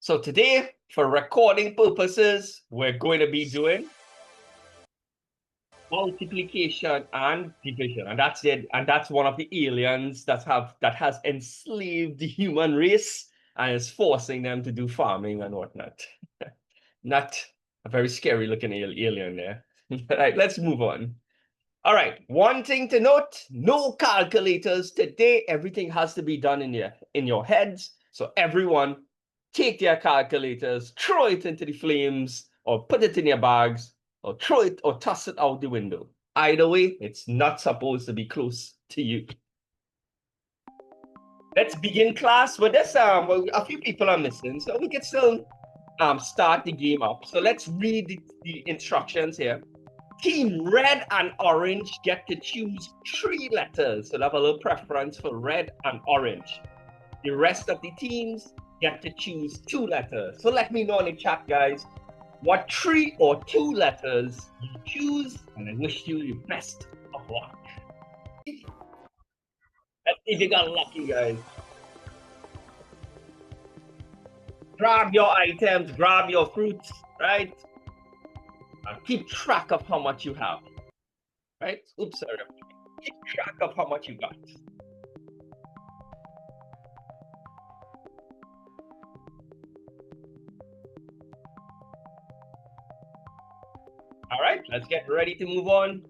So today, for recording purposes, we're going to be doing multiplication and division. And that's it. And that's one of the aliens that has enslaved the human race and is forcing them to do farming and whatnot. Not a very scary looking alien there. All right, let's move on. All right, one thing to note, no calculators today. Everything has to be done in your heads. So everyone take their calculators, throw it into the flames, or put it in your bags, or throw it or toss it out the window. Either way, it's not supposed to be close to you. Let's begin class with this. Well, a few people are missing, so we can still start the game up. So let's read the instructions here. Team red and orange get to choose 3 letters. So they have a little preference for red and orange. The rest of the teams get to choose 2 letters. So let me know in the chat, guys, what 3 or 2 letters you choose, and I wish you the best of luck. Let's see if you got lucky, guys. Grab your items, grab your fruits, right? And keep track of how much you have, right? Oops, sorry. Keep track of how much you got. All right, let's get ready to move on.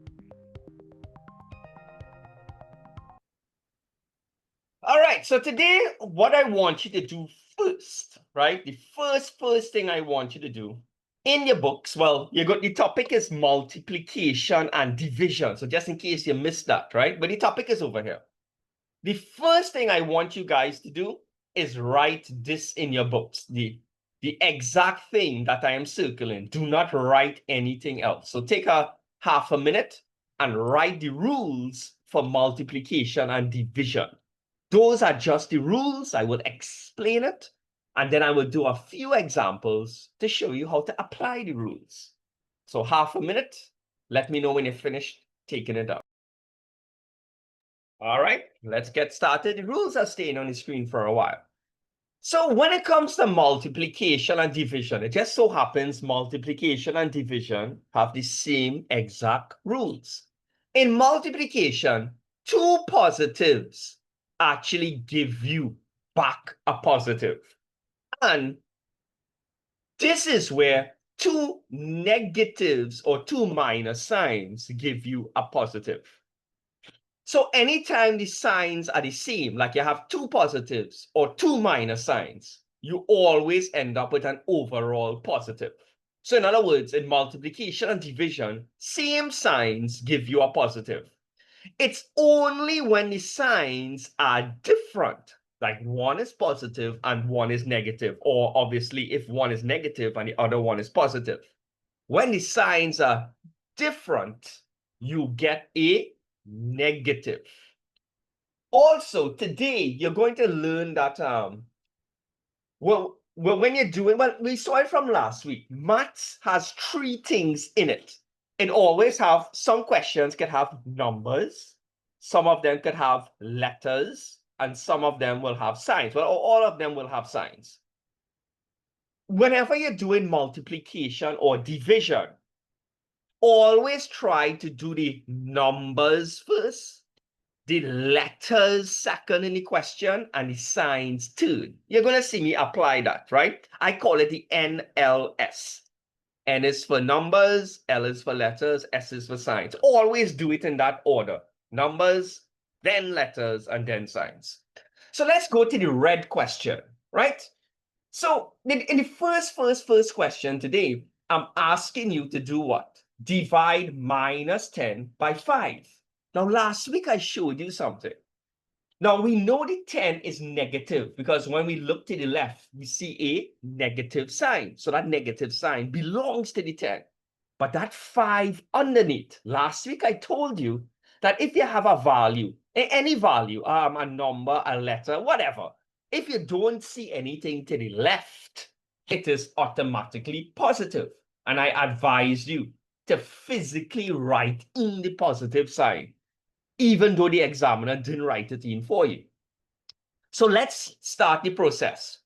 All right, so today, what I want you to do first, right? The first thing I want you to do in your books, well, the topic is multiplication and division. So just in case you missed that, right? But the topic is over here. The first thing I want you guys to do is write this in your books. The exact thing that I am circling. Do not write anything else. So take a half a minute and write the rules for multiplication and division. Those are just the rules. I will explain it, and then I will do a few examples to show you how to apply the rules. So half a minute. Let me know when you're finished taking it out. All right, let's get started. The rules are staying on the screen for a while. So when it comes to multiplication and division, it just so happens multiplication and division have the same exact rules. In multiplication, 2 positives actually give you back a positive. And this is where 2 negatives or 2 minus signs give you a positive. So anytime the signs are the same, like you have 2 positives or 2 minus signs, you always end up with an overall positive. So in other words, in multiplication and division, same signs give you a positive. It's only when the signs are different, like one is positive and one is negative, or obviously if one is negative and the other one is positive. When the signs are different, you get a negative. Also, today, you're going to learn that, when you're doing, well, we saw it from last week. Maths has 3 things in it. It always have, some questions can have numbers, some of them could have letters, and some of them will have signs. Well, all of them will have signs. Whenever you're doing multiplication or division, always try to do the numbers first, the letters second in the question, and the signs third. You're going to see me apply that, right? I call it the NLS. N is for numbers, L is for letters, S is for signs. Always do it in that order. Numbers, then letters, and then signs. So let's go to the red question, right? So in the first question today, I'm asking you to do what? Divide minus 10 by 5. Now, last week I showed you something. Now, we know the 10 is negative because when we look to the left, we see a negative sign. So that negative sign belongs to the 10. But that 5 underneath, last week I told you that if you have a value, any value, a number, a letter, whatever, if you don't see anything to the left, it is automatically positive. And I advise you to physically write in the positive sign, even though the examiner didn't write it in for you. So let's start the process.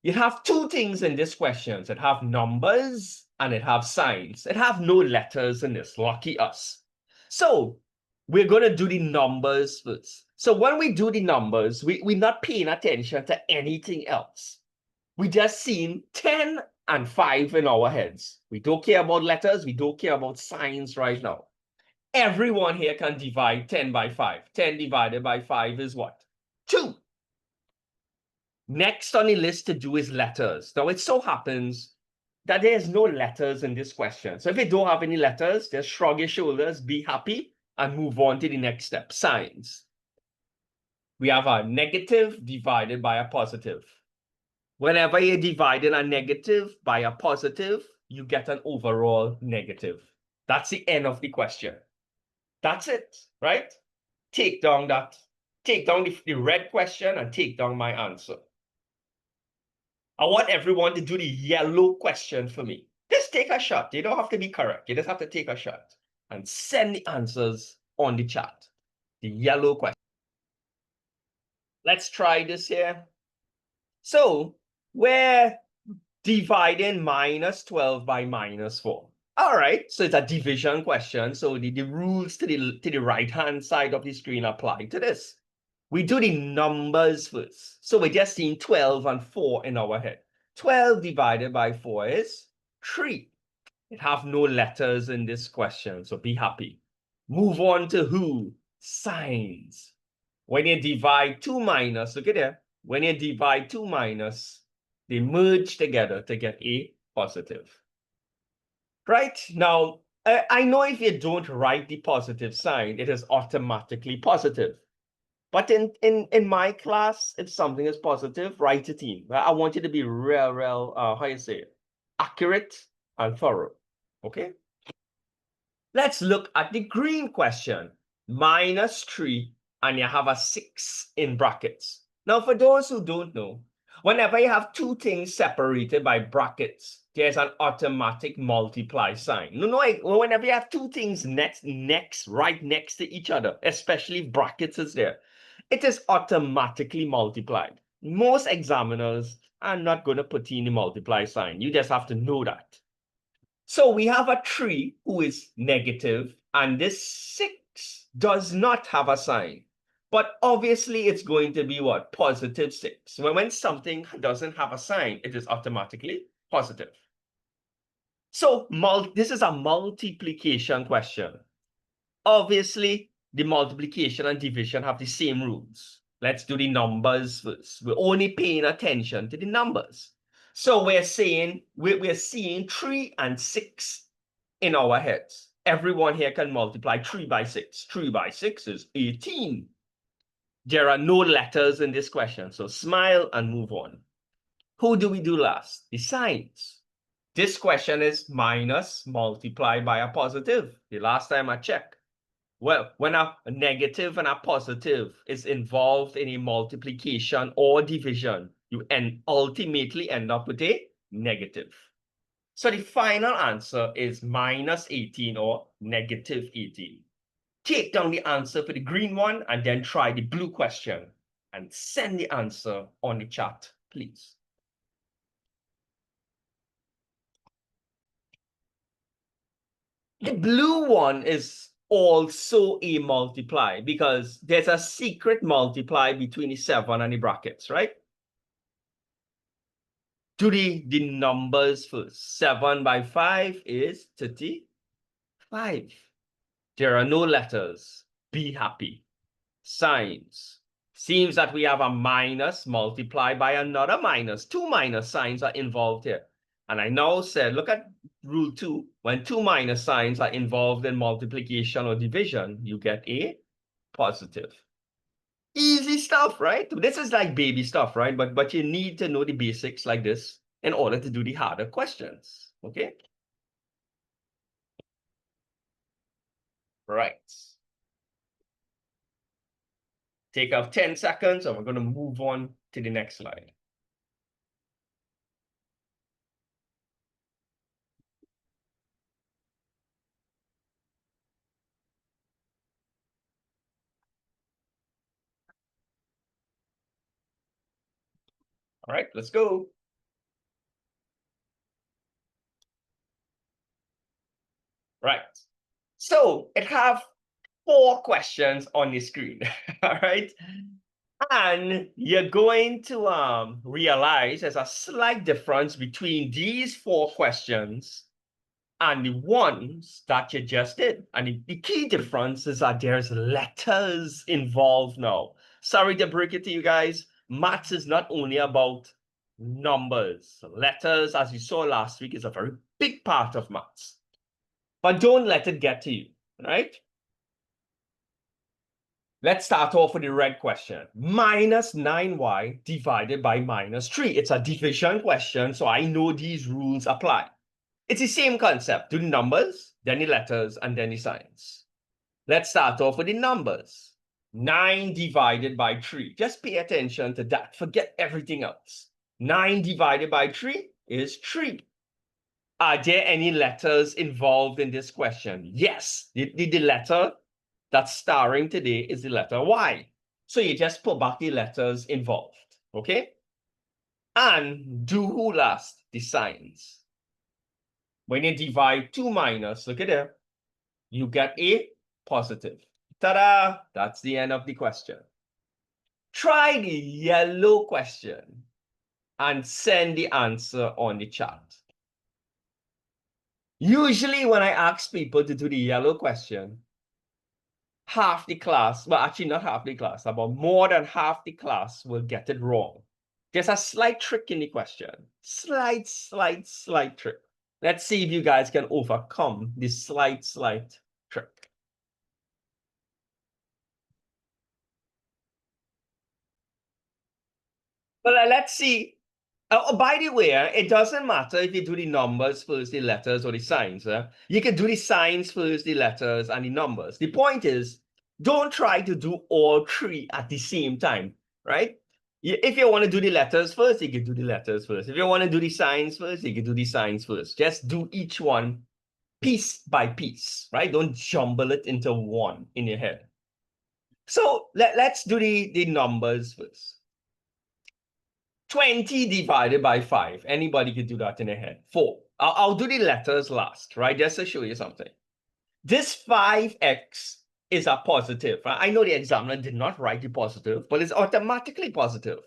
You have two things in this question. It have numbers and it have signs. It have no letters in this. Lucky us. So we're going to do the numbers first. So when we do the numbers, we're not paying attention to anything else. We just seen 10 and 5 in our heads. We don't care about letters. We don't care about signs right now. Everyone here can divide 10 by 5. 10 divided by 5 is what? 2. Next on the list to do is letters. Now, it so happens that there's no letters in this question. So if you don't have any letters, just shrug your shoulders, be happy, and move on to the next step, signs. We have a negative divided by a positive. Whenever you're dividing a negative by a positive, you get an overall negative. That's the end of the question. That's it, right? Take down the red question and take down my answer. I want everyone to do the yellow question for me. Just take a shot. You don't have to be correct. You just have to take a shot and send the answers on the chat. The yellow question. Let's try this here. So we're dividing minus 12 by minus 4. All right, so it's a division question. So the rules to the right-hand side of the screen apply to this. We do the numbers first. So we're just seeing 12 and 4 in our head. 12 divided by 4 is 3. It have no letters in this question, so be happy. Move on to who? Signs. When you divide 2 minus, look at there. When you divide 2 minus, they merge together to get a positive. Right? Now, I know if you don't write the positive sign, it is automatically positive. But in my class, if something is positive, write it in. I want you to be real, how you say it, accurate and thorough. Okay? Let's look at the green question. Minus 3, and you have a 6 in brackets. Now, for those who don't know, whenever you have two things separated by brackets, there's an automatic multiply sign. No, whenever you have two things right next to each other, especially if brackets is there, it is automatically multiplied. Most examiners are not going to put in the multiply sign. You just have to know that. So we have a 3 who is negative, and this 6 does not have a sign. But obviously, it's going to be what? Positive 6. When something doesn't have a sign, it is automatically positive. So this is a multiplication question. Obviously, the multiplication and division have the same rules. Let's do the numbers first. We're only paying attention to the numbers. So we're seeing 3 and 6 in our heads. Everyone here can multiply 3 by 6. 3 by 6 is 18. There are no letters in this question, so smile and move on. Who do we do last? The signs. This question is minus multiplied by a positive. The last time I checked. Well, when a negative and a positive is involved in a multiplication or division, you ultimately end up with a negative. So the final answer is minus 18 or negative 18. Take down the answer for the green one and then try the blue question and send the answer on the chat, please. The blue one is also a multiply because there's a secret multiply between the 7 and the brackets, right? Do the numbers first. 7 by 5 is 35. There are no letters. Be happy. Signs. Seems that we have a minus multiplied by another minus. 2 minus signs are involved here. And I now said, look at rule 2. When 2 minus signs are involved in multiplication or division, you get a positive. Easy stuff, right? This is like baby stuff, right? But you need to know the basics like this in order to do the harder questions, okay? Right. Take off 10 seconds and we're going to move on to the next slide. All right, let's go. Right. So it have 4 questions on the screen. All right. And you're going to realize there's a slight difference between these 4 questions and the ones that you just did. And the key difference is that there's letters involved now. Sorry to break it to you guys. Maths is not only about numbers. Letters, as you saw last week, is a very big part of maths. But don't let it get to you, right? Let's start off with the red question. Minus 9y divided by minus 3. It's a division question, so I know these rules apply. It's the same concept. Do the numbers, then the letters, and then the signs. Let's start off with the numbers. 9 divided by 3. Just pay attention to that. Forget everything else. 9 divided by 3 is 3. Are there any letters involved in this question? Yes. The letter that's starring today is the letter Y. So you just put back the letters involved, okay? And do who last? The signs. When you divide 2 minus, look at there, you get a positive. Ta-da! That's the end of the question. Try the yellow question and send the answer on the chat. Usually when I ask people to do the yellow question, half the class, well, actually not half the class, about more than half the class will get it wrong. There's a slight trick in the question. Slight trick. Let's see if you guys can overcome this slight trick. Well, let's see. Oh, by the way, it doesn't matter if you do the numbers first, the letters, or the signs. You can do the signs first, the letters, and the numbers. The point is, don't try to do all 3 at the same time, right? If you want to do the letters first, you can do the letters first. If you want to do the signs first, you can do the signs first. Just do each one piece by piece, right? Don't jumble it into one in your head. So let's do the numbers first. 20 divided by 5. Anybody could do that in their head. 4. I'll do the letters last, right? Just to show you something. This 5x is a positive. Right? I know the examiner did not write the positive, but it's automatically positive.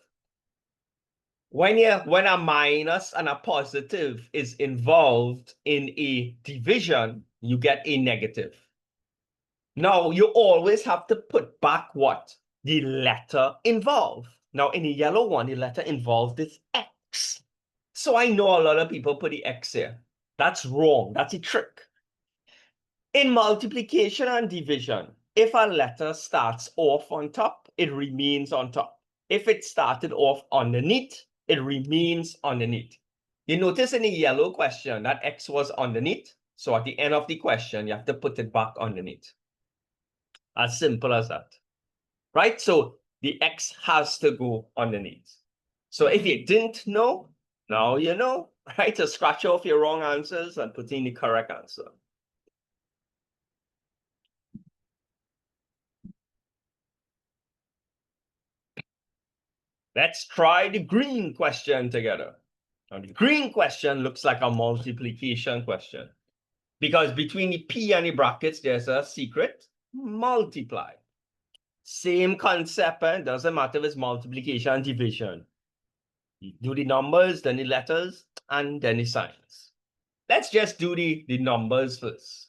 When a minus and a positive is involved in a division, you get a negative. Now, you always have to put back what? The letter involved. Now, in the yellow one, the letter involved is X. So I know a lot of people put the X here. That's wrong. That's a trick. In multiplication and division, if a letter starts off on top, it remains on top. If it started off underneath, it remains underneath. You notice in the yellow question that X was underneath. So at the end of the question, you have to put it back underneath. As simple as that. Right? So the X has to go underneath. So if you didn't know, now you know, right? To scratch off your wrong answers and put in the correct answer. Let's try the green question together. Now the green question looks like a multiplication question because between the P and the brackets, there's a secret: multiply. Same concept, doesn't matter if it's multiplication and division. You do the numbers, then the letters, and then the signs. Let's just do the numbers first.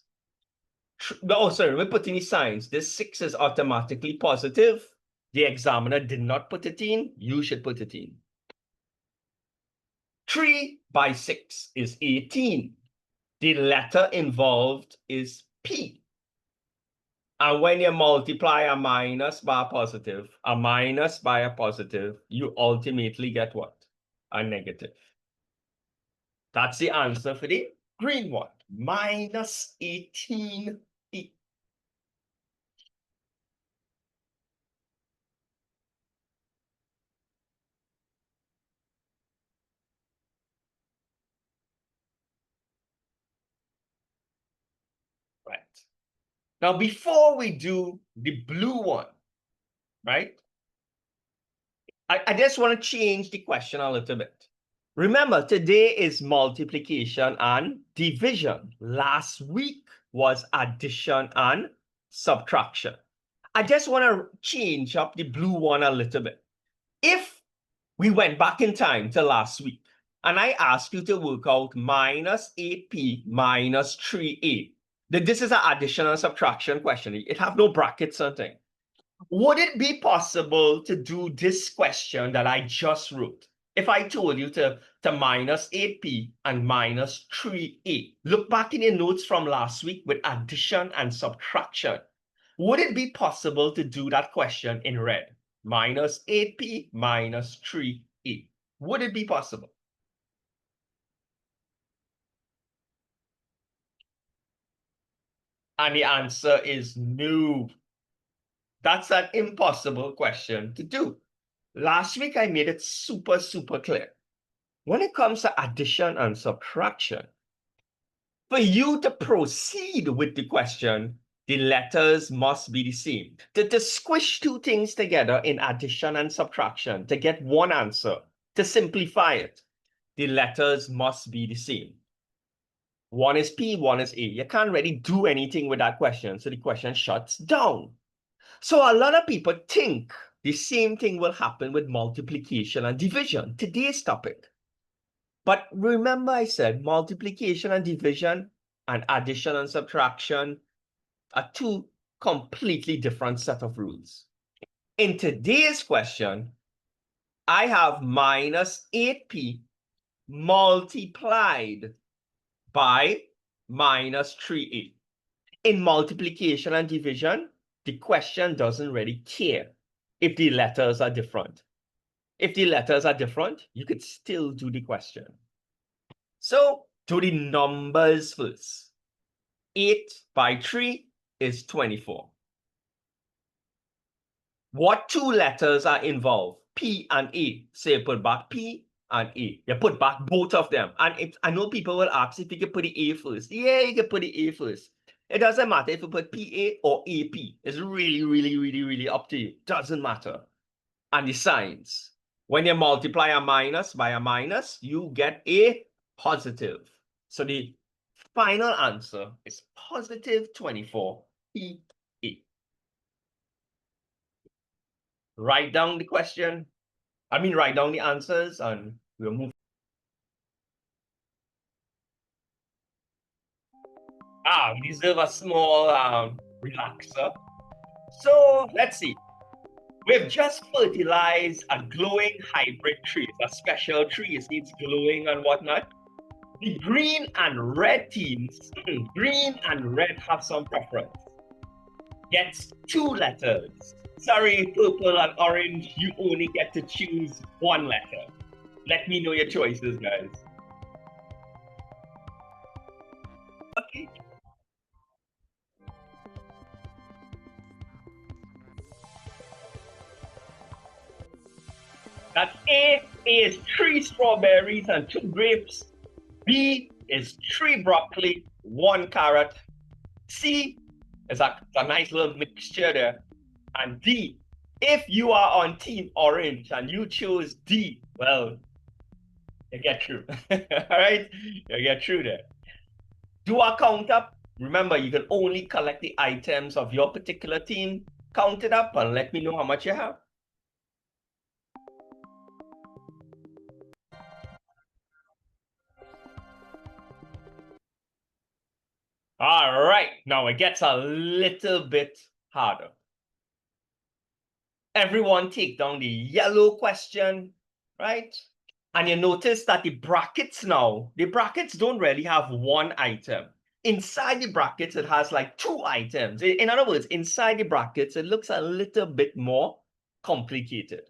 Oh, sorry, we're putting the signs. This 6 is automatically positive. The examiner did not put it in. You should put it in. 3 by 6 is 18. The letter involved is P. And when you multiply a minus by a positive, you ultimately get what? A negative. That's the answer for the green one. Minus 18p. Right. Now, before we do the blue one, right? I just want to change the question a little bit. Remember, today is multiplication and division. Last week, was addition and subtraction. I just want to change up the blue one a little bit. If we went back in time to last week, and I asked you to work out minus 8p minus 3a. This is an addition and subtraction question. It have no brackets or thing. Would it be possible to do this question that I just wrote? If I told you to minus 8p and minus 3a. Look back in your notes from last week with addition and subtraction. Would it be possible to do that question in red? Minus 8p minus 3a. Would it be possible? And the answer is no. That's an impossible question to do. Last week, I made it super, super clear. When it comes to addition and subtraction, for you to proceed with the question, the letters must be the same. To squish two things together in addition and subtraction to get one answer, to simplify it, the letters must be the same. One is P, one is A. You can't really do anything with that question, so the question shuts down. So a lot of people think the same thing will happen with multiplication and division, today's topic. But remember I said multiplication and division and addition and subtraction are two completely different set of rules. In today's question, I have minus 8p multiplied by minus 3a. In multiplication and division, the question doesn't really care if the letters are different. If the letters are different, you could still do the question. So, do the numbers first. 8 by 3 is 24. What two letters are involved? P and A. So you put back P and A. You put back both of them. And I know people will ask if you can put the A first. Yeah, you can put the A first. It doesn't matter if you put PA or AP. It's really, really, really, really up to you. Doesn't matter. And the signs. When you multiply a minus by a minus, you get a positive. So the final answer is positive 24 PA. Write down the question. Write down the answers and we'll move. We deserve a small relaxer. So let's see. We've just fertilized a glowing hybrid tree. It's a special tree. You see it's glowing and whatnot. The green and red teams, green and red have some preference. Gets 2 letters. Sorry, purple and orange, you only get to choose 1 letter. Let me know your choices, guys. Okay. That's A. A is 3 strawberries and 2 grapes. B is 3 broccoli, 1 carrot. C is a nice little mixture there. And D, if you are on team orange and you choose D, well, you get through. All right, you get through there. Do a count up. Remember, you can only collect the items of your particular team. Count it up and let me know how much you have. All right, now it gets a little bit harder. Everyone take down the yellow question, right? And you notice that the brackets now, the brackets don't really have 1 item. Inside the brackets, it has like 2 items. In other words, inside the brackets, it looks a little bit more complicated.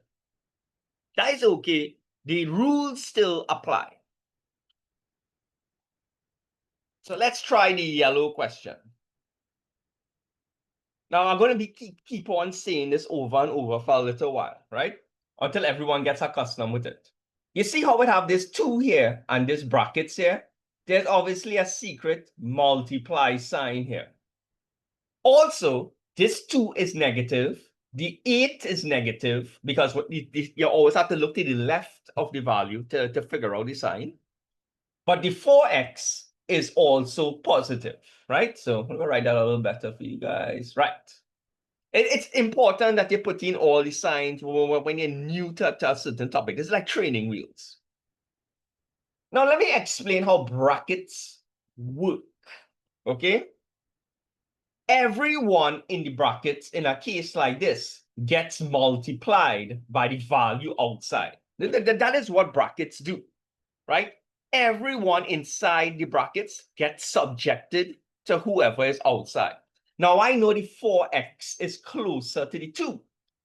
That is okay. The rules still apply. So let's try the yellow question. Now, I'm going to keep on saying this over and over for a little while, right? Until everyone gets accustomed with it. You see how we have this 2 here and this brackets here? There's obviously a secret multiply sign here. Also, this 2 is negative. The 8 is negative because you always have to look to the left of the value to figure out the sign. But the 4x is also positive, right? So I'm going to write that a little better for you guys. Right. It's important that you put in all the signs when you're new to a certain topic. It's like training wheels. Now, let me explain how brackets work, okay? Everyone in the brackets in a case like this gets multiplied by the value outside. That is what brackets do, right? Everyone inside the brackets gets subjected to whoever is outside. Now, I know the 4x is closer to the 2.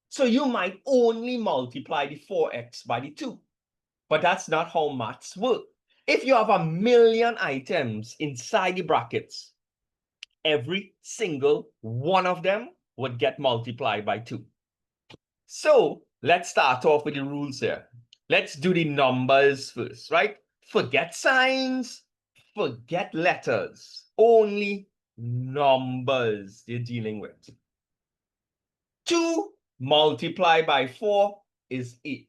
So you might only multiply the 4x by the 2. But that's not how maths work. If you have a million items inside the brackets, every single one of them would get multiplied by 2. So let's start off with the rules here. Let's do the numbers first, right? Forget signs, forget letters, only numbers you're dealing with. 2 multiplied by 4 is 8.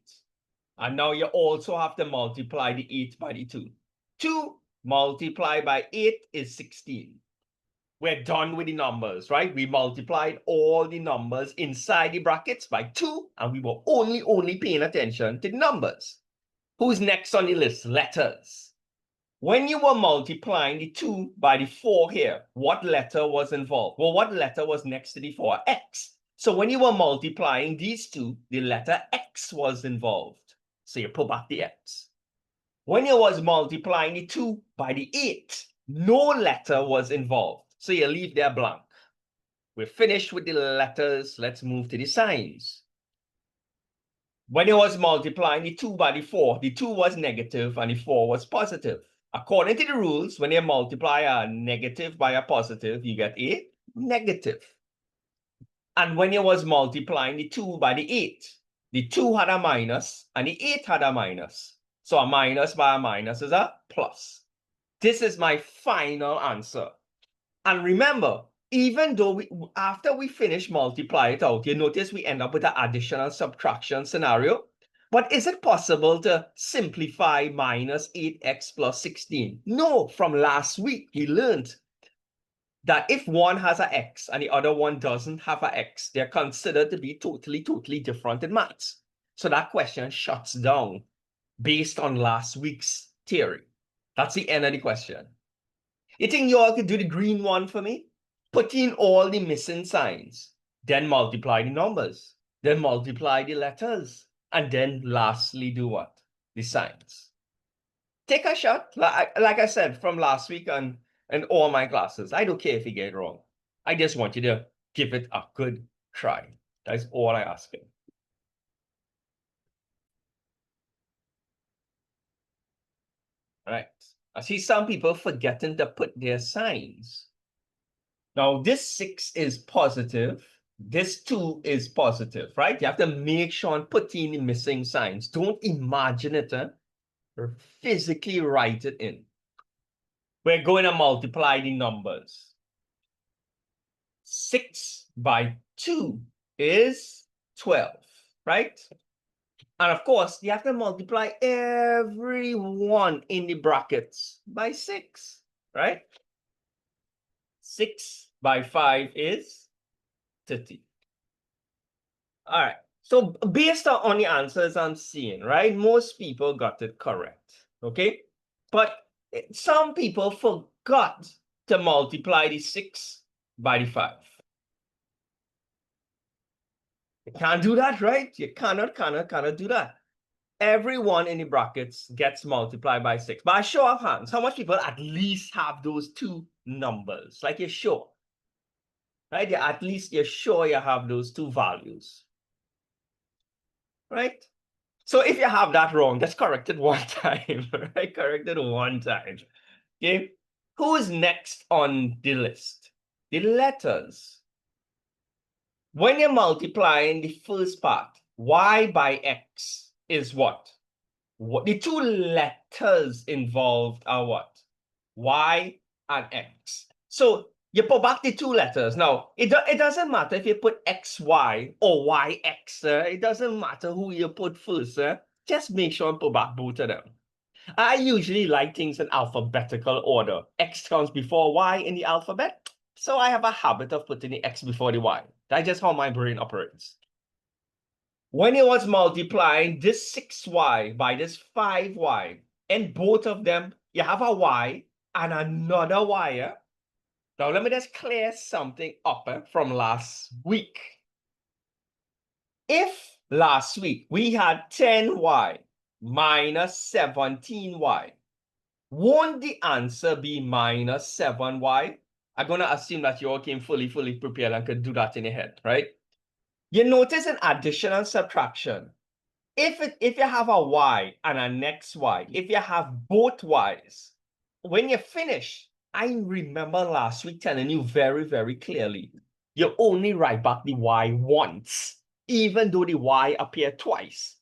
And now you also have to multiply the 8 by the 2. 2 multiplied by 8 is 16. We're done with the numbers, right? We multiplied all the numbers inside the brackets by 2, and we were only paying attention to the numbers. Who's next on the list? Letters. When you were multiplying the 2 by the 4 here, what letter was involved? Well, what letter was next to the 4? X. So when you were multiplying these two, the letter X was involved. So you put back the X. When you was multiplying the 2 by the 8, no letter was involved. So you leave there blank. We're finished with the letters. Let's move to the signs. When you was multiplying the 2 by the 4 was negative and the 4 was positive. According to the rules, when you multiply a negative by a positive, you get a negative. And when you was multiplying the 2 by the 2 had a minus and the 8 had a minus. So a minus by a minus is a plus. This is my final answer. And remember, even though after we finish multiply it out, you notice we end up with an addition and subtraction scenario. But is it possible to simplify minus 8x plus 16? No, from last week, we learned that if one has an x and the other one doesn't have an x, they're considered to be totally different in maths. So that question shuts down based on last week's theory. That's the end of the question. You think you all could do the green one for me? Put in all the missing signs, then multiply the numbers, then multiply the letters, and then lastly do what? The signs. Take a shot, like I said, from last week and all my classes. I don't care if you get it wrong. I just want you to give it a good try. That's all I ask you. All right. I see some people forgetting to put their signs. Now, this 6 is positive. This 2 is positive, right? You have to make sure and put in the missing signs. Don't imagine it, or physically write it in. We're going to multiply the numbers. 6 by 2 is 12, right? And of course, you have to multiply everyone in the brackets by 6, right? 6 by 5 is 30. All right. So based on the answers I'm seeing, right, most people got it correct, okay? But some people forgot to multiply the 6 by the 5. You can't do that, right? You cannot do that. Everyone in the brackets gets multiplied by 6. By a show of hands, how much people at least have those two numbers? Like you're sure, right? At least you're sure you have those two values, right? So if you have that wrong, just correct it one time, right? Correct it one time. Okay. Who is next on the list? The letters. When you're multiplying the first part, y by x is what? The two letters involved are what? Y and x. So you put back the two letters. Now, it doesn't matter if you put xy or yx. It doesn't matter who you put first. Just make sure and put back both of them. I usually like things in alphabetical order. X comes before Y in the alphabet, so I have a habit of putting the X before the Y. That's just how my brain operates. When it was multiplying this 6Y by this 5Y, and both of them, you have a Y and another Y. Now, let me just clear something up from last week. If last week we had 10Y minus 17Y, won't the answer be minus 7Y? I'm going to assume that you all came fully prepared and could do that in your head, right? You notice in addition and subtraction, if you have a Y and an XY, if you have both Ys, when you finish, I remember last week telling you very clearly, you only write back the Y once, even though the Y appeared twice.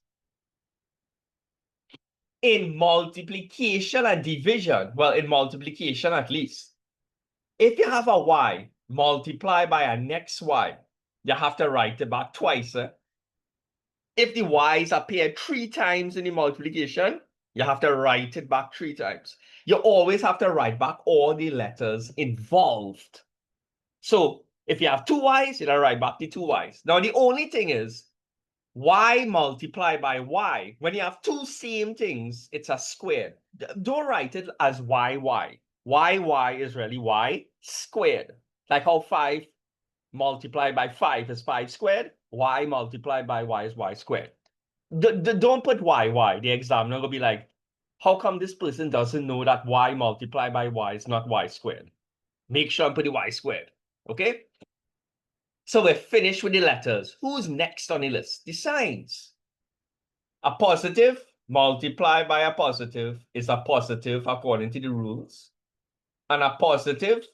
In multiplication and division, well, in multiplication at least, if you have a Y multiplied by an XY, you have to write it back twice. If the Y's appear 3 times in the multiplication, you have to write it back 3 times. You always have to write back all the letters involved. So if you have 2 Y's, you have to write back the 2 Y's. Now, the only thing is, Y multiplied by Y, when you have 2 same things, it's a squared. Don't write it as YY. YY is really Y squared. Like how 5 multiplied by 5 is 5 squared. Y multiplied by Y is Y squared. Don't put Y. The examiner will be like, how come this person doesn't know that Y multiplied by Y is not Y squared? Make sure and put the Y squared, okay? So we're finished with the letters. Who's next on the list? The signs. A positive multiplied by a positive is a positive according to the rules. And a positive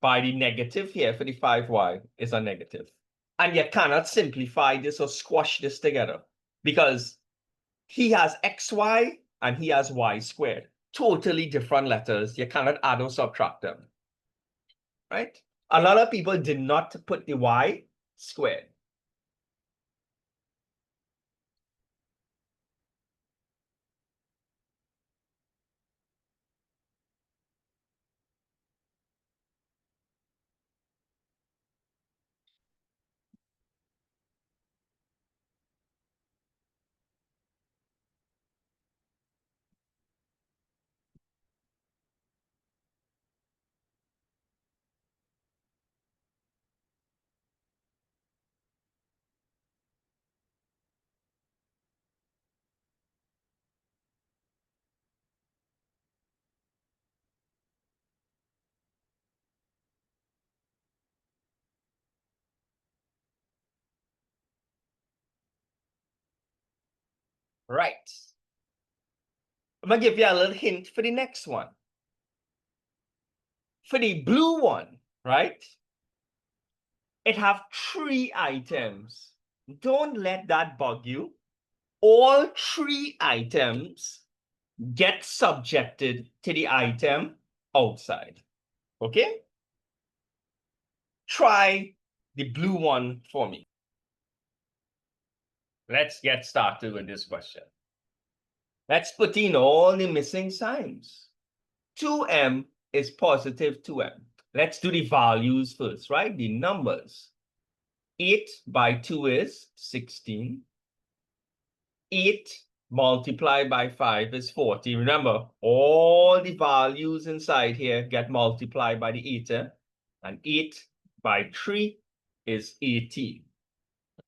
by the negative here for the 5Y is a negative. And you cannot simplify this or squash this together because he has XY and he has Y squared. Totally different letters. You cannot add or subtract them, right? A lot of people did not put the Y squared. Right. I'm going to give you a little hint for the next one. For the blue one, right? It have 3 items. Don't let that bug you. All 3 items get subjected to the item outside. Okay? Try the blue one for me. Let's get started with this question. Let's put in all the missing signs. 2m is positive 2m. Let's do the values first, right? The numbers. 8 by 2 is 16. 8 multiplied by 5 is 40. Remember, all the values inside here get multiplied by the 8. And 8 by 3 is 18.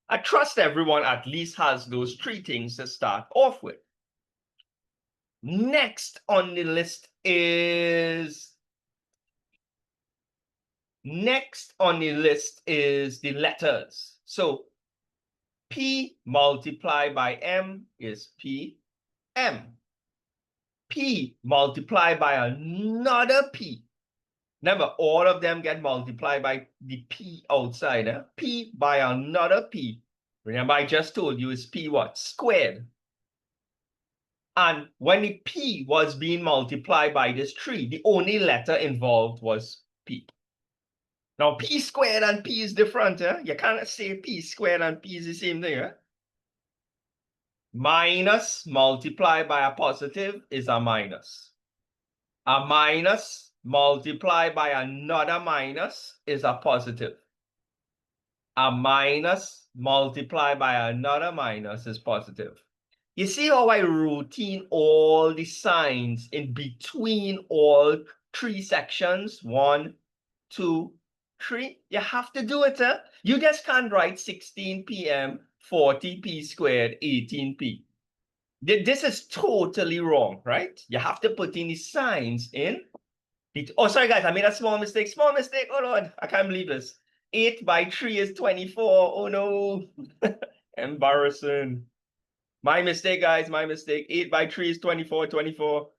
I trust everyone at least has those 3 things to start off with. Next on the list is the letters. So P multiplied by M is PM. P multiplied by another P. Remember, all of them get multiplied by the P outside. P by another P. Remember, I just told you is P what? Squared. And when the P was being multiplied by this 3, the only letter involved was P. Now, P squared and P is different. You can't say P squared and P is the same thing. Minus multiplied by a positive is a minus. A minus multiplied by another minus is a positive. A minus multiplied by another minus is positive. You see how I routine all the signs in between all three sections? 1, 2, 3. You have to do it. You just can't write 16 p.m., 40p squared, 18p. This is totally wrong, right? You have to put in the signs in. Oh, sorry, guys. I made a small mistake. Small mistake. Oh, Lord. I can't believe this. 8 by 3 is 24. Oh, no. Embarrassing. My mistake, guys. My mistake. 8 by 3 is 24. 24.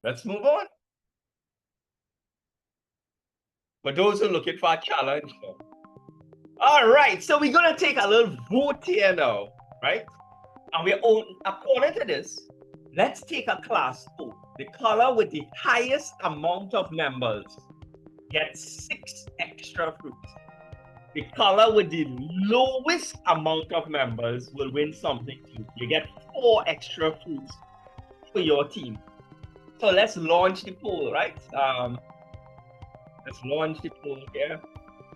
Let's move on. For those who are looking for a challenge. All right. So we're going to take a little vote here now, right? And we're according to this, let's take a class poll. The color with the highest amount of members gets 6 extra fruits. The color with the lowest amount of members will win something too. You get 4 extra fruits for your team. So let's launch the poll, right? Let's launch the poll here.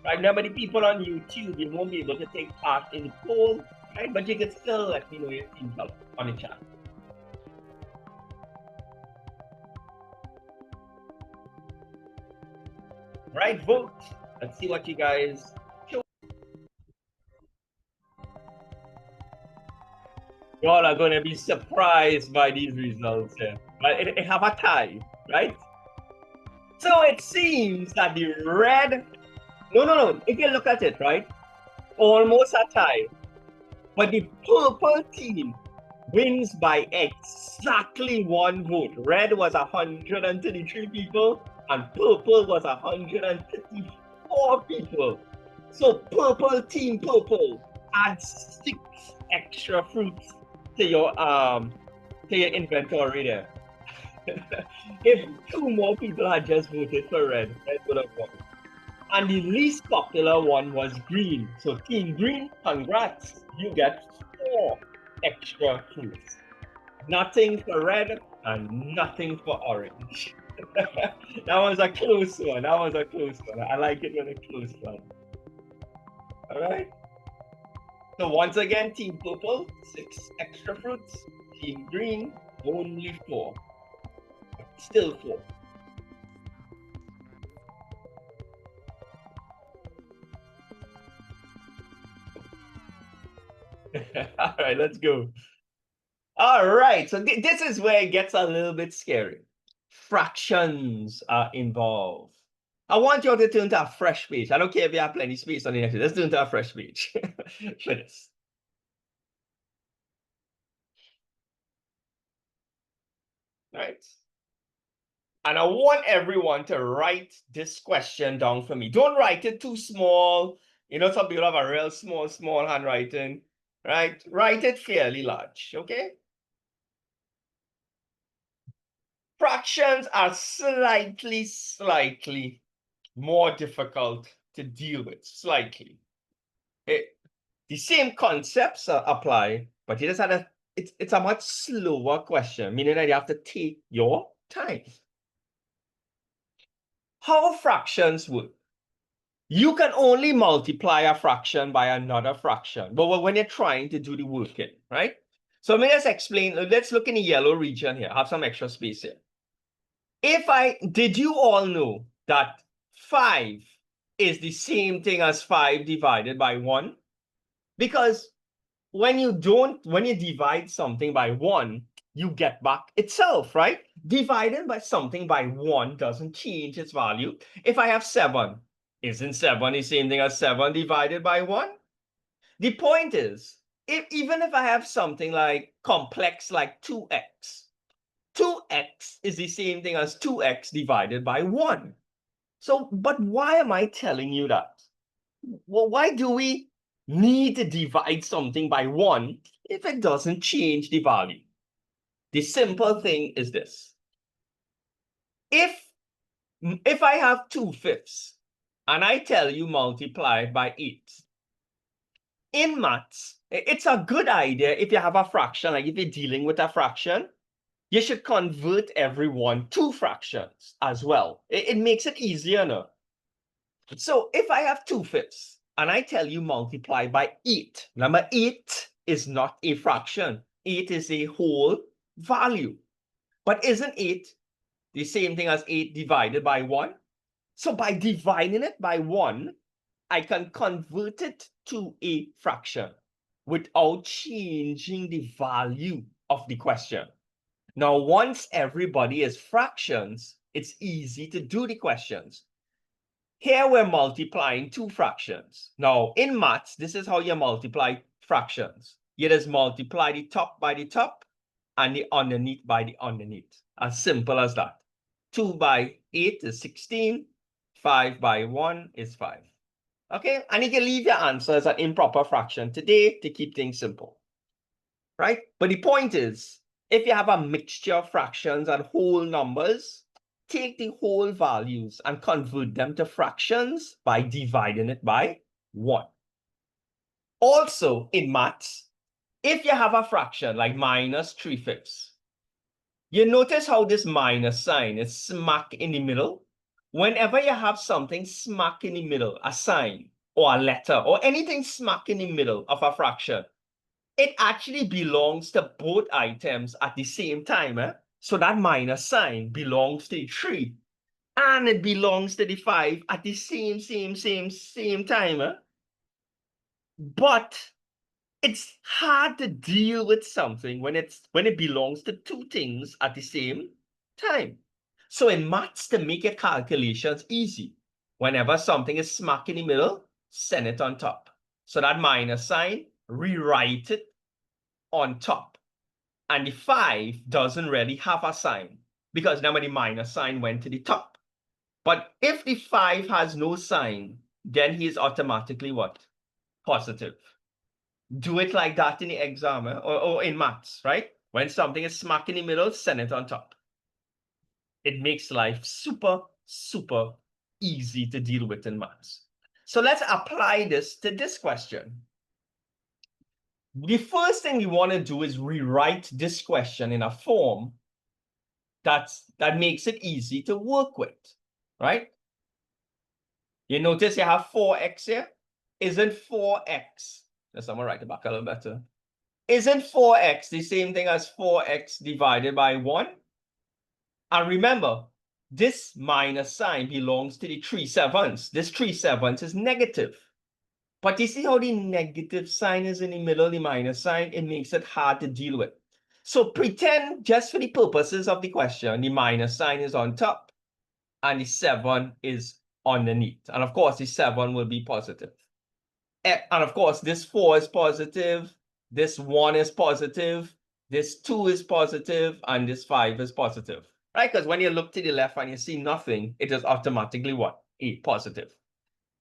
Right, remember the people on YouTube, you won't be able to take part in the poll, right? But you can still let me know your team color on the chat. Right, vote. Let's see what you guys show. Y'all are going to be surprised by these results here. But it have a tie, right? So it seems that the red... No. If you look at it, right? Almost a tie. But the purple team wins by exactly 1 vote. Red was 133 people and purple was 154 people. So team purple adds 6 extra fruits to your inventory there. If 2 more people had just voted for red would have won. And the least popular one was green. So team green, congrats. You get 4 extra fruits. Nothing for red and nothing for orange. That was a close one. I like it when it's close one. All right. So once again, team purple, 6 extra fruits. Team green, only 4. Still 4. All right, let's go. All right, so this is where it gets a little bit scary. Fractions are involved. I want you all to turn to a fresh page. I don't care if you have plenty of space on the next page. Let's turn to a fresh page for this. Right? And I want everyone to write this question down for me. Don't write it too small. You know, some people have a real small handwriting, right? Write it fairly large, okay? Fractions are slightly more difficult to deal with, slightly. The same concepts apply, but you just had it's a much slower question, meaning that you have to take your time. How fractions work? You can only multiply a fraction by another fraction, but when you're trying to do the working, right? So let me just explain. Let's look in the yellow region here. I have some extra space here. Did you all know that 5 is the same thing as 5 divided by 1? Because when you divide something by 1, you get back itself, right? Divided by something by 1 doesn't change its value. If I have 7, isn't 7 the same thing as 7 divided by 1? The point is, even if I have something like complex like 2x, 2x is the same thing as 2x divided by 1. So, but why am I telling you that? Well, why do we need to divide something by 1 if it doesn't change the value? The simple thing is this. If I have 2/5 and I tell you multiply by 8. In maths, it's a good idea if you have a fraction, like if you're dealing with a fraction, you should convert everyone to fractions as well. It makes it easier now. So if I have 2/5 and I tell you multiply by 8, number 8 is not a fraction. 8 is a whole value. But isn't 8 the same thing as 8 divided by 1? So by dividing it by 1, I can convert it to a fraction without changing the value of the question. Now, once everybody is fractions, it's easy to do the questions. Here we're multiplying two fractions. Now, in maths, this is how you multiply fractions. You just multiply the top by the top and the underneath by the underneath. As simple as that. 2 by 8 is 16. 5 by 1 is 5. Okay, and you can leave your answer as an improper fraction today to keep things simple, right? But the point is, if you have a mixture of fractions and whole numbers, take the whole values and convert them to fractions by dividing it by 1. Also, in maths, if you have a fraction like minus 3/5, you notice how this minus sign is smack in the middle? Whenever you have something smack in the middle, a sign or a letter or anything smack in the middle of a fraction, it actually belongs to both items at the same time. So that minus sign belongs to the 3 and it belongs to the 5 at the same time. But it's hard to deal with something when it belongs to two things at the same time. So in maths, to make your calculations easy, whenever something is smack in the middle, send it on top. So that minus sign, rewrite it on top. And the 5 doesn't really have a sign because now the minus sign went to the top. But if the 5 has no sign, then he is automatically what? Positive. Do it like that in the exam or in maths, right? When something is smack in the middle, send it on top. It makes life super, super easy to deal with in maths. So let's apply this to this question. The first thing we want to do is rewrite this question in a form that makes it easy to work with, right? You notice you have 4x here. Isn't 4x, let's someone write it back a little better. Isn't 4x the same thing as 4x divided by 1? And remember, this minus sign belongs to the 3/7. This 3/7 is negative. But you see how the negative sign is in the middle, the minus sign? It makes it hard to deal with. So pretend, just for the purposes of the question, the minus sign is on top and the 7 is underneath. And of course, the 7 will be positive. And of course, this 4 is positive, this 1 is positive, this 2 is positive, and this 5 is positive. Right? Because when you look to the left and you see nothing, it is automatically what? A positive.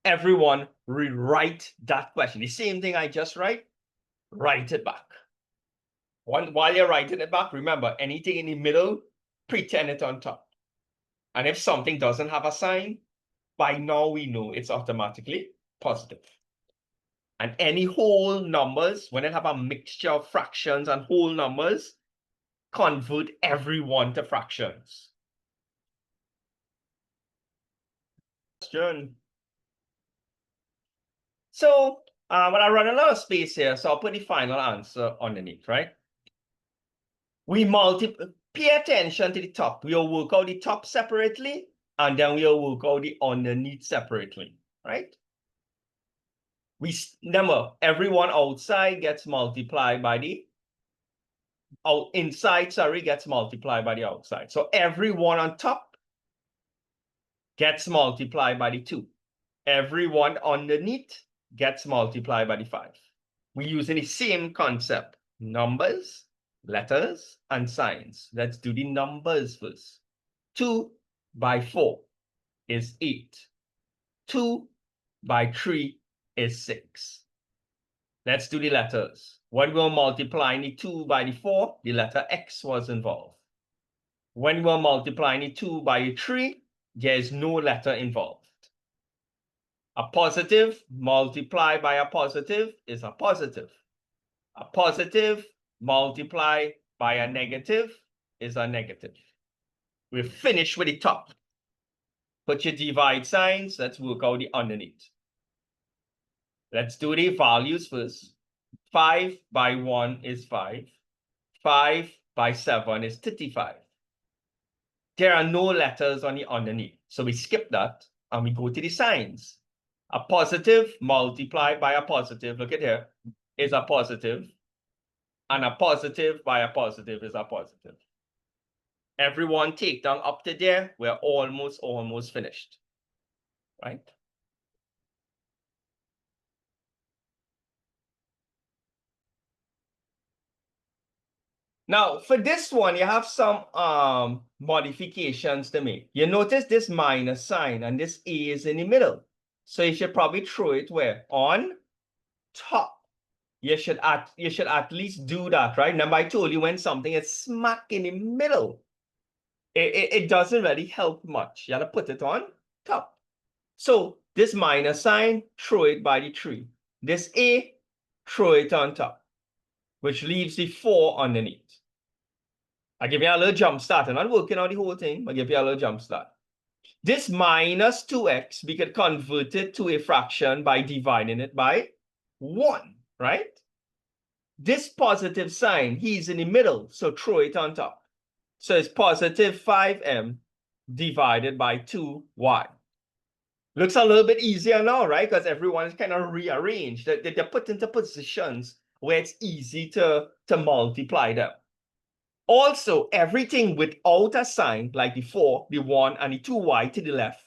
Everyone rewrite that question. The same thing I just write it back. While you're writing it back, remember, anything in the middle, pretend it on top. And if something doesn't have a sign, by now we know it's automatically positive. And any whole numbers, when it have a mixture of fractions and whole numbers, convert everyone to fractions. Question. So but I run a lot of space here, so I'll put the final answer underneath, right? We pay attention to the top. We'll work out the top separately, and then we'll work out the underneath separately, right? Remember, everyone outside gets multiplied by the inside, gets multiplied by the outside. So everyone on top gets multiplied by the 2. Everyone underneath gets multiplied by the 5. We're using the same concept: numbers, letters, and signs. Let's do the numbers first. 2 by 4 is 8. 2 by 3 is 6. Let's do the letters. When we're multiplying the 2 by the 4, the letter X was involved. When we're multiplying the 2 by the 3, there is no letter involved. A positive multiplied by a positive is a positive. A positive multiplied by a negative is a negative. We're finished with the top. Put your divide signs. Let's work out the underneath. Let's do the values first. 5 by 1 is 5. 5 by 7 is 35. There are no letters on the underneath. So we skip that and we go to the signs. A positive multiplied by a positive, look at here, is a positive. And a positive by a positive is a positive. Everyone take down up to there. We're almost finished. Right? Now, for this one, you have some modifications to make. You notice this minus sign and this A is in the middle. So you should probably throw it where? On top. You should at least do that, right? Remember, I told you when something is smack in the middle, it doesn't really help much. You have to put it on top. So this minus sign, throw it by the 3. This A, throw it on top, which leaves the 4 underneath. I give you a little jump start. I'm not working on the whole thing, but give you a little jump start. This minus 2x, we could convert it to a fraction by dividing it by 1, right? This positive sign, he's in the middle, so throw it on top. So it's positive 5m divided by 2y. Looks a little bit easier now, right? Because everyone is kind of rearranged. They're put into positions where it's easy to multiply them. Also, everything without a sign, like the 4, the 1, and the 2y to the left,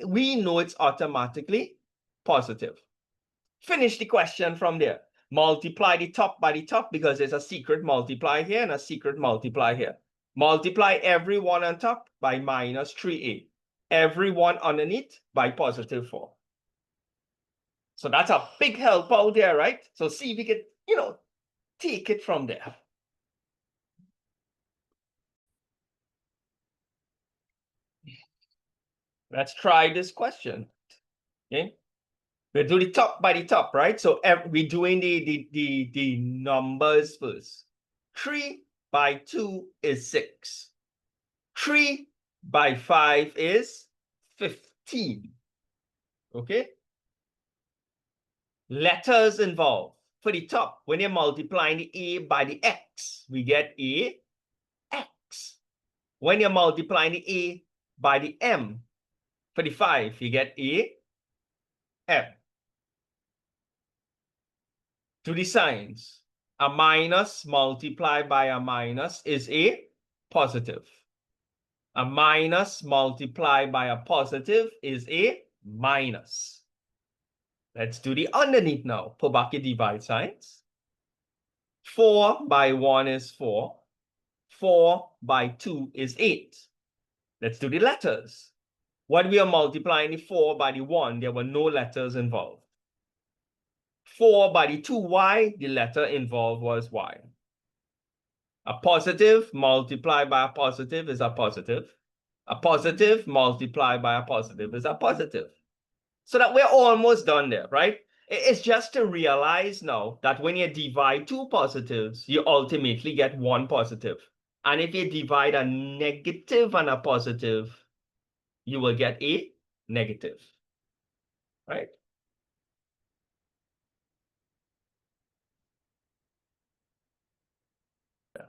we know it's automatically positive. Finish the question from there. Multiply the top by the top because there's a secret multiply here and a secret multiply here. Multiply every one on top by minus 3a. Every one underneath by positive 4. So that's a big help out there, right? So see if we can, take it from there. Let's try this question. Okay. We'll do the top by the top, right? So we're doing the numbers first. 3 by 2 is 6. 3 by 5 is 15. Okay? Letters involved. For the top, when you're multiplying the A by the X, we get A, X. When you're multiplying the A by the M, for the 5, you get A, M. To the signs, a minus multiplied by a minus is a positive. A minus multiplied by a positive is a minus. Let's do the underneath now. Put back your divide signs. 4 by 1 is 4. 4 by 2 is 8. Let's do the letters. When we are multiplying the 4 by the 1, there were no letters involved. 4 by the 2y, the letter involved was y. A positive multiplied by a positive is a positive. A positive multiplied by a positive is a positive. So that we're almost done there, right? It's just to realize now that when you divide two positives, you ultimately get one positive. And if you divide a negative and a positive, you will get a negative, right? Yeah.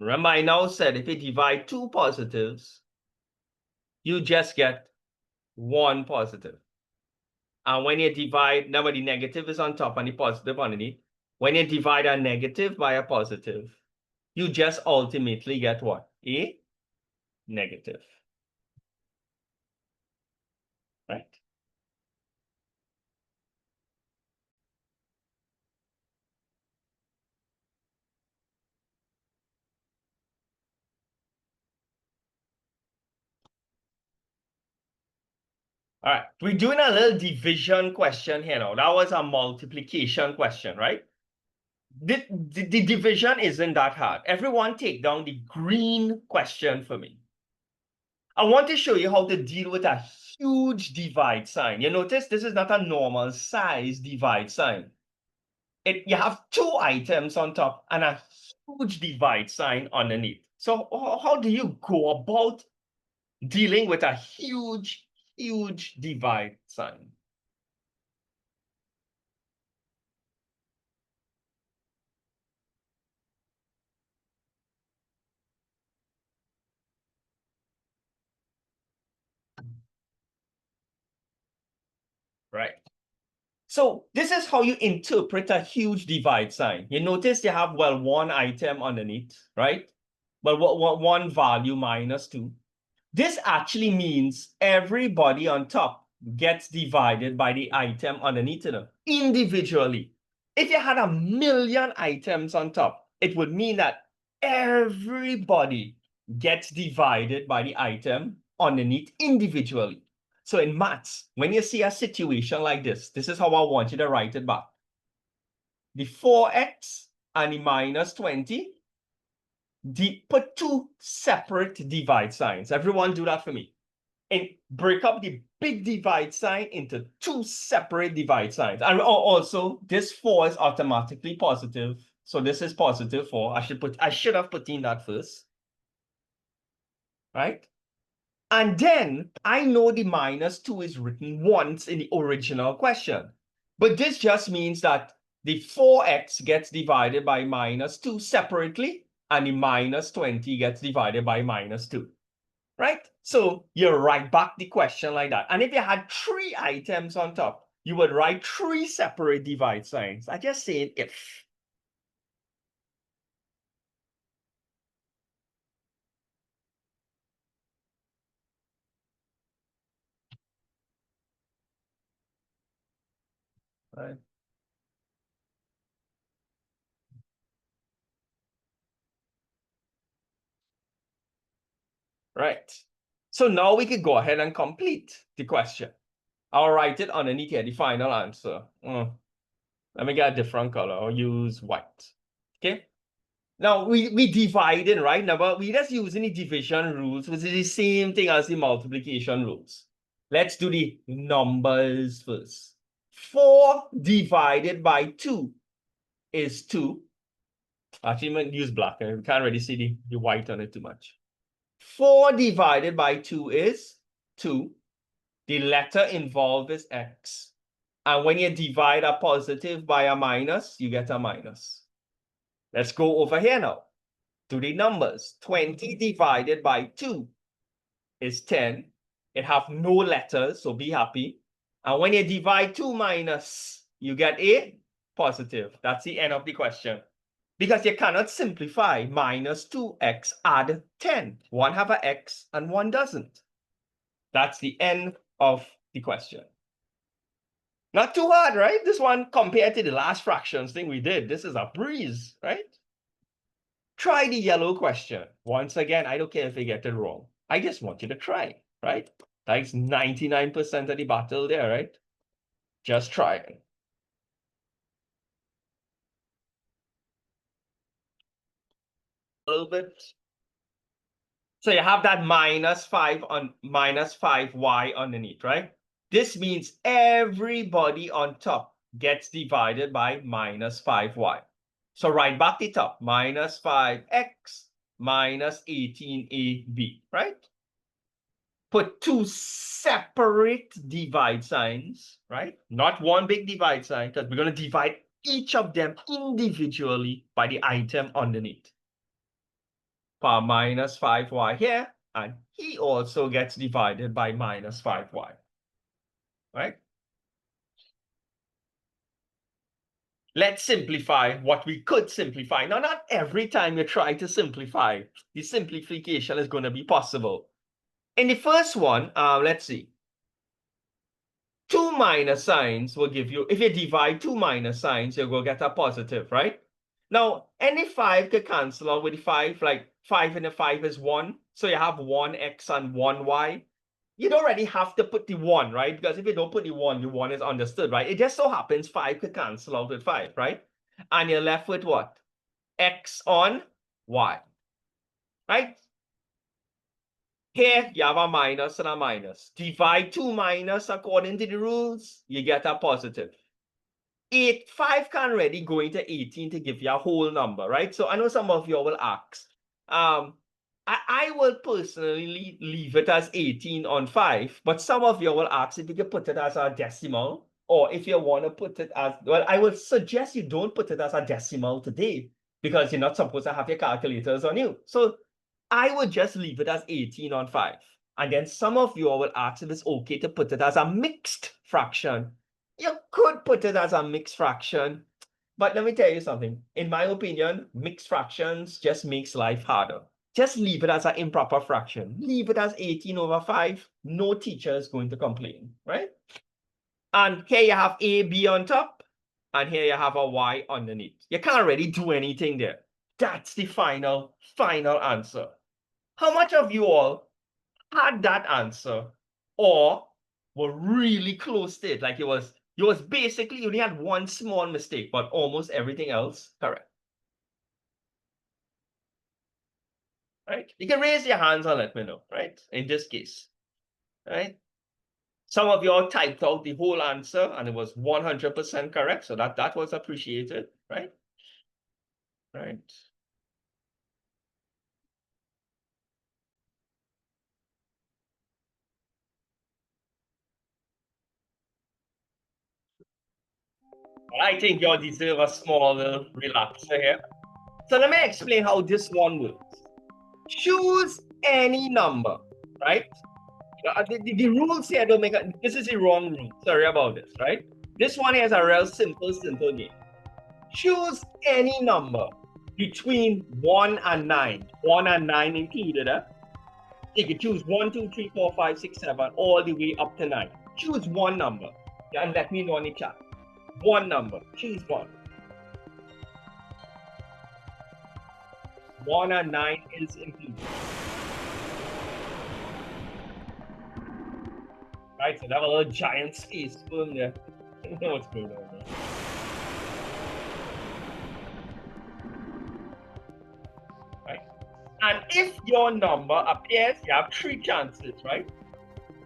Remember, I now said if you divide two positives, you just get one positive. And when you divide, remember the negative is on top and the positive underneath. When you divide a negative by a positive, you just ultimately get what? A negative. Right? All right, we're doing a little division question here now. That was a multiplication question, right? The division isn't that hard. Everyone take down the green question for me. I want to show you how to deal with a huge divide sign. You notice this is not a normal size divide sign. You have two items on top and a huge divide sign underneath. So how do you go about dealing with a huge divide sign? Right. So this is how you interpret a huge divide sign. You notice you have, well, one item underneath, right? Well, one value minus 2. This actually means everybody on top gets divided by the item underneath it individually. If you had 1,000,000 items on top, it would mean that everybody gets divided by the item underneath individually. So in maths, when you see a situation like this is how I want you to write it back. The 4x and the minus 20, put two separate divide signs. Everyone do that for me. And break up the big divide sign into two separate divide signs. And also, this 4 is automatically positive. So this is positive 4. I should have put in that first. Right? And then I know the minus 2 is written once in the original question. But this just means that the 4x gets divided by minus 2 separately, and the minus 20 gets divided by minus 2. Right? So you write back the question like that. And if you had 3 items on top, you would write 3 separate divide signs. I just saying if. Right. Right. So now we could go ahead and complete the question. I'll write it underneath here, the final answer. Let me get a different color. I'll use white. Okay. Now we dividing, right? Now, but we just using the division rules, which is the same thing as the multiplication rules. Let's do the numbers first. 4 divided by 2 is 2. Actually, I'm going to use black. We can't really see the white on it too much. 4 divided by 2 is 2. The letter involved is x. And when you divide a positive by a minus, you get a minus. Let's go over here now to the numbers. 20 divided by 2 is 10. It have no letters, so be happy. And when you divide 2 minus, you get a positive. That's the end of the question. Because you cannot simplify minus 2x add 10. One have an x and one doesn't. That's the end of the question. Not too hard, right? This one compared to the last fractions thing we did, this is a breeze, right? Try the yellow question. Once again, I don't care if you get it wrong. I just want you to try, right? That's 99% of the battle there, right? Just try it. A little bit. So you have that minus 5 on minus 5y underneath, right? This means everybody on top gets divided by minus 5y. So right back the top, minus 5x minus 18ab, right? Put two separate divide signs, right? Not one big divide sign, because we're going to divide each of them individually by the item underneath. For minus 5y here, and he also gets divided by minus 5y, right? Let's simplify what we could simplify. Now, not every time you try to simplify, the simplification is going to be possible. In the first one, let's see. 2 minus signs will give you, if you divide 2 minus signs, you're going to get a positive, right? Now, any 5 could cancel out with the 5, like 5 and the 5 is 1. So you have 1x and 1y. You don't already have to put the 1, right? Because if you don't put the 1 is understood, right? It just so happens 5 could cancel out with 5, right? And you're left with what? X on y, right? Here, you have a minus and a minus. Divide 2 minus according to the rules, you get a positive. 5 can already go into 18 to give you a whole number, right? So I know some of you will ask. I will personally leave it as 18 on 5, but some of you will ask if you can put it as a decimal, or if you want to put it as, well, I would suggest you don't put it as a decimal today, because you're not supposed to have your calculators on you. So I would just leave it as 18 on 5. And then some of you will ask if it's okay to put it as a mixed fraction. You could put it as a mixed fraction, but let me tell you something. In my opinion, mixed fractions just makes life harder. Just leave it as an improper fraction. Leave it as 18 over 5. No teacher is going to complain, right? And here you have a, b on top, and here you have a y underneath. You can't really do anything there. That's the final answer. How much of you all had that answer, or were really close to it? Like it was basically, you only had one small mistake, but almost everything else correct. Right? You can raise your hands and let me know, right? In this case, right? Some of you all typed out the whole answer and it was 100% correct, so that was appreciated, right? Right. I think you all deserve a small little relaxer here. So let me explain how this one works. Choose any number, right? The rules here don't make a, this is the wrong rule. Sorry about this, right? This one here is a real simple game. Choose any number between 1 and 9. 1 and 9 included. You can choose 1, 2, 3, 4, 5, 6, 7, all the way up to 9. Choose one number and let me know in the chat. One number. Choose one. 1 and 9 is included. Right, so that was a little giant space spoon there. I don't know what's going on there. Right? And if your number appears, you have 3 chances, right?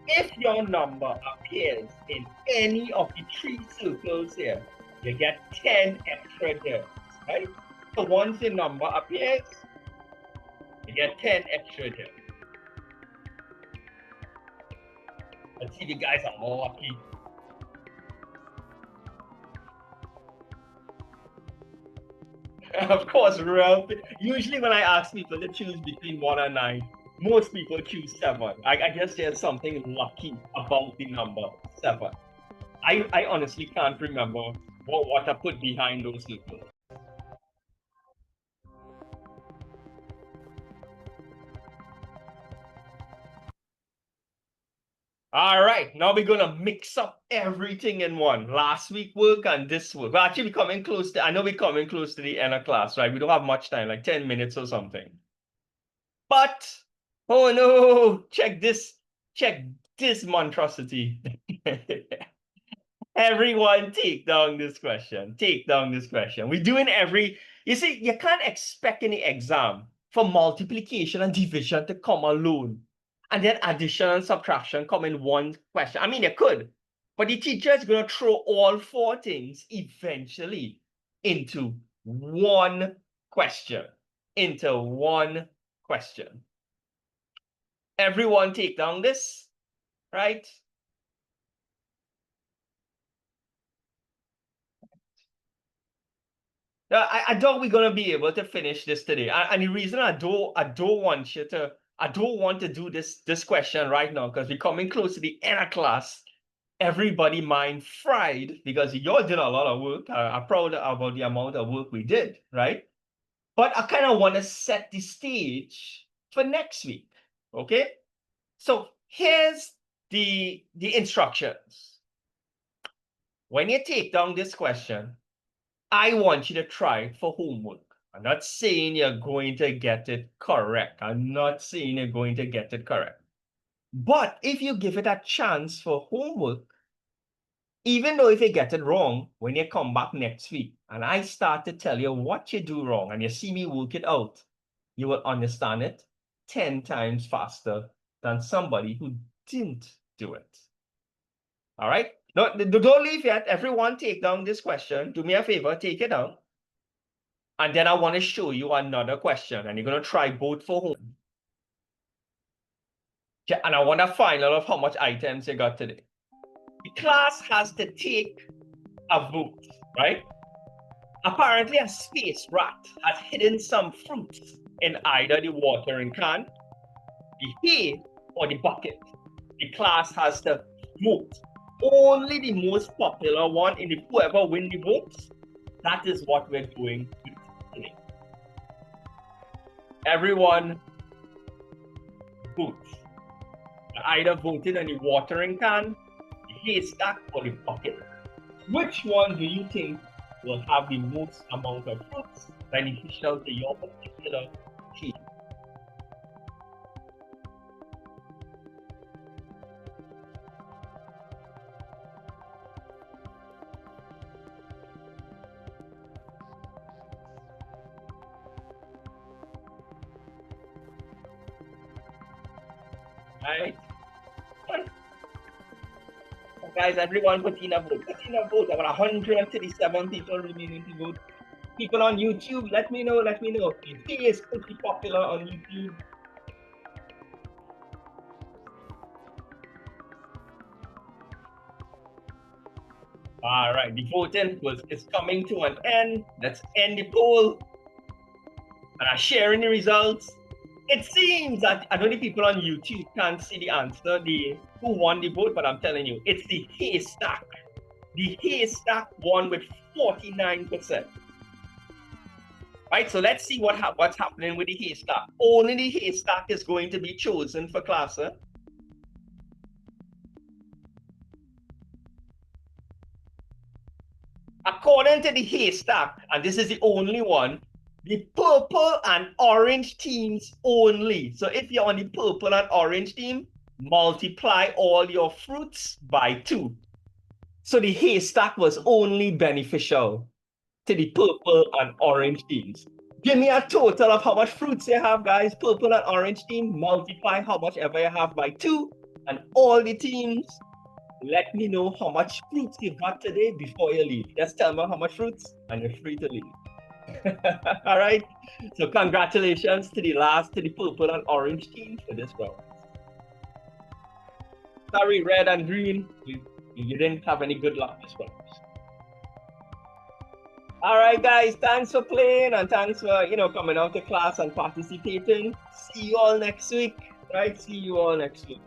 If your number appears in any of the 3 circles here, you get 10 extra gems, right? So once the number appears, you get 10 extra gems. Let's see if you guys are more lucky. Of course, usually when I ask people to choose between 1 and 9, most people choose 7. I guess there's something lucky about the number 7. I honestly can't remember what I put behind those circles. All right, now we're gonna mix up everything in one. Last week work and this work. Well, actually, I know we're coming close to the end of class, right? We don't have much time, like 10 minutes or something. But, oh no, check this monstrosity. Everyone take down this question. Take down this question. We're doing you see, you can't expect any exam for multiplication and division to come alone. And then addition and subtraction come in one question. I mean, you could, but the teacher is going to throw all 4 things eventually into one question. Everyone take down this, right? I thought we're gonna be able to finish this today, and the reason I don't want to do this question right now, because we're coming close to the end of class. Everybody mind fried because y'all did a lot of work. I'm proud about the amount of work we did, right? But I kind of want to set the stage for next week. Okay, so here's the instructions. When you take down this question, I want you to try it for homework. I'm not saying you're going to get it correct. But if you give it a chance for homework, even though if you get it wrong, when you come back next week and I start to tell you what you do wrong and you see me work it out, you will understand it 10 times faster than somebody who didn't do it. All right? No, don't leave yet. Everyone take down this question. Do me a favor, take it down. And then I want to show you another question, and you're going to try both for home. Yeah, and I want a final of how much items you got today. The class has to take a vote, right? Apparently, a space rat has hidden some fruits in either the watering can, the hay, or the bucket. The class has to vote. Only the most popular one, and if whoever wins the votes, that is what we're doing today. Everyone votes. Either voted on the watering can, the haystack, or the bucket. Which one do you think will have the most amount of fruits beneficial to your particular team? Right? Guys, everyone put in a vote. Put in a vote. About 137 people remaining to vote. People on YouTube, let me know. Let me know. The hay is pretty popular on YouTube. All right, the voting is coming to an end. Let's end the poll. And I'm sharing the results. It seems that I know the people on YouTube can't see the answer, who won the vote, but I'm telling you, it's the haystack. The haystack won with 49%. Right, so let's see what's happening with the haystack. Only the haystack is going to be chosen for class. According to the haystack, and this is the only one, the purple and orange teams only. So if you're on the purple and orange team, multiply all your fruits by 2. So the haystack was only beneficial to the purple and orange teams. Give me a total of how much fruits you have, guys. Purple and orange team, multiply how much ever you have by 2. And all the teams, let me know how much fruits you got today before you leave. Just tell me how much fruits and you're free to leave. All right. So congratulations to the purple and orange team for this round. Sorry, red and green. You didn't have any good luck this round. All right, guys. Thanks for playing and thanks for coming out to class and participating. See you all next week. Right? See you all next week.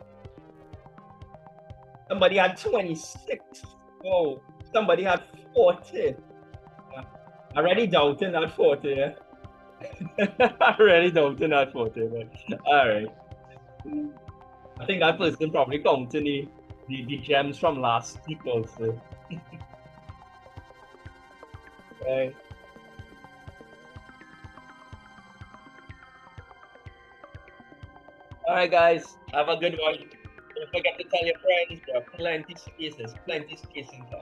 Somebody had 26. Oh, somebody had 40. I already doubting that 40. Yeah? I already doubting that 40. But all right. I think that person probably counting the gems from last week also. Right. All right, guys. Have a good one. Don't forget to tell your friends there are plenty spaces in class.